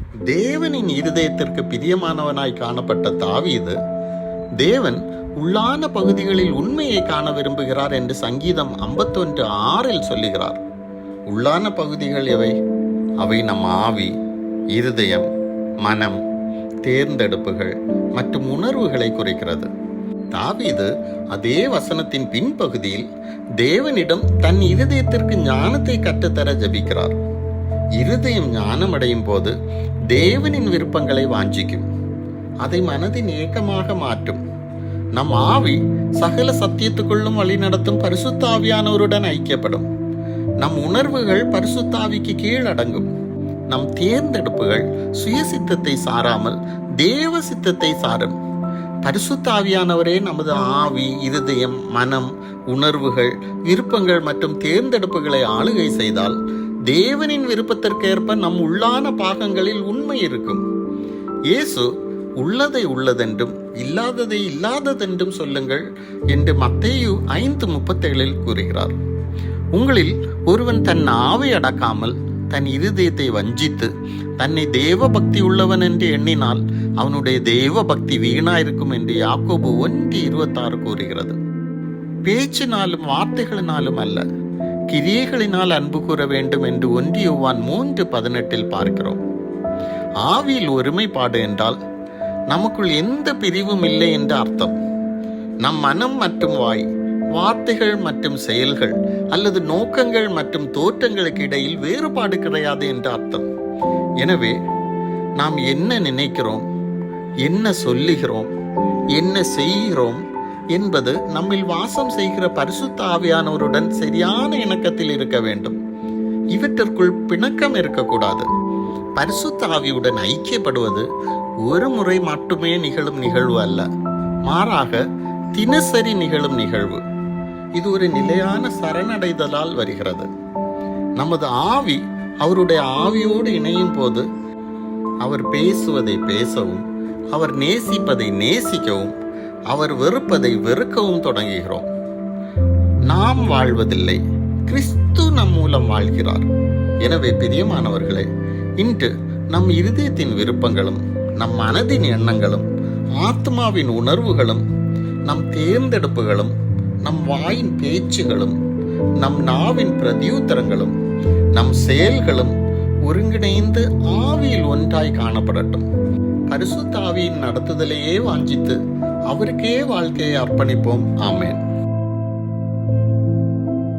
தேவனின் இருதயத்திற்கு பிரியமானவனாய் காணப்பட்ட தாவீது, தேவன் உள்ளான பகுதிகளில் உண்மையை காண விரும்புகிறார் என்று சங்கீதம் 51:6 சொல்லுகிறார். உள்ளான பகுதிகள் எவை? அவை நம் ஆவி, இருதயம், மனம், தேர்ந்தெடுப்புகள் மற்றும் உணர்வுகளை குறிக்கிறது. தாவீது அதே வசனத்தின் பின்பகுதியில் தேவனிடம் தன் இருதயத்திற்கு ஞானத்தை கற்றுத்தர ஜெபிக்கிறார். இருதயம் ஞானமடையும் போது தேவனின் விருப்பங்களை வாஞ்சிக்கும், அதை மனதின் ஏக்கமாக மாற்றும். நம் ஆவி சகல சத்தியத்துக்குள்ளும் வழி நடத்தும் பரிசுத்த ஆவியானவருடன் ஐக்கியப்படும். நம் உணர்வுகள் பரிசுத்த ஆவிக்கு கீழடங்கும். நம் தேர்ந்தெடுப்புகள் சுயசித்தத்தை சாராமல் தேவ சித்தத்தை சாரும். பரிசுத்த ஆவியானவரே நமது ஆவி, இருதயம், மனம், உணர்வுகள், விருப்பங்கள் மற்றும் தேர்ந்தெடுப்புகளை ஆளுகை செய்தால் தேவனின் விருப்பத்திற்கேற்ப நம் உள்ளான பாகங்களில் உண்மை இருக்கும். இயேசு உள்ளதை உள்ளதென்றும் இல்லாததை இல்லாததென்றும் சொல்லுங்கள் என்று மத்தேயு 5:37 கூறுகிறார். உங்களில் ஒருவன் தன் ஆவை அடக்காமல் தன் இருதயத்தை வஞ்சித்து தன்னை தேவ பக்தி உள்ளவன் என்று எண்ணினால் அவனுடைய தேவ பக்தி வீணாயிருக்கும் என்று யாக்கோபு 1:26 கூறுகிறது. பேச்சினாலும் வார்த்தைகளினாலும் அல்ல, கிரியைகளினால் அன்பு கூற வேண்டும் என்று 1 யோவான் 3:18 பார்க்கிறோம். ஆவியில் ஒருமைப்பாடு என்றால் நமக்குள் எந்த பிரிவும் இல்லை என்று அர்த்தம். நம் மனம் மற்றும் வாய், வார்த்தைகள் மற்றும் செயல்கள் அல்லது நோக்கங்கள் மற்றும் தோற்றங்களுக்கு இடையில் வேறுபாடு கிடையாது என்று அர்த்தம். எனவே நாம் என்ன நினைக்கிறோம், என்ன சொல்லுகிறோம், என்ன செய்கிறோம் என்பது நம்மில் வாசம் செய்கிற பரிசுத்த ஆவியானவருடன் சரியான இணக்கத்தில் இருக்க வேண்டும். இவற்றிற்குள் பிணக்கம் இருக்கக்கூடாது. பரிசுத்த ஆவியுடன் ஐக்கியப்படுவது ஒரு முறை மட்டுமே நிகழும் நிகழ்வு அல்ல, மாறாக தினசரி நிகழும் நிகழ்வு. இது ஒரு நிலையான சரணடைதலால் வருகிறது. நமது ஆவி அவருடைய ஆவியோடு இணையும் போது அவர் பேசுவதை பேசவும், அவர் நேசிப்பதை நேசிக்கவும், அவர் வெறுப்பதை வெறுக்கவும் தொடங்குகிறோம். நாம் வாழ்வதில்லை, கிறிஸ்து நம் மூலம் வாழ்கிறார். எனவே பிரியமானவர்களே, இன்று நம் இருதயத்தின் விருப்பங்களும், நம் மனதின் எண்ணங்களும், ஆத்மாவின் உணர்வுகளும், நம் தேர்ந்தெடுப்புகளும், நம் வாயின் பேச்சுகளும், நம் நாவின் பிரதியுத்தரங்களும், நம் செயல்களும் ஒருங்கிணைந்து ஆவியில் ஒன்றாய் காணப்படட்டும். பரிசுத்த ஆவியின் நடத்துதலையே வாஞ்சித்து அவருக்கே வாழ்க்கையை அர்ப்பணிப்போம். ஆமென்.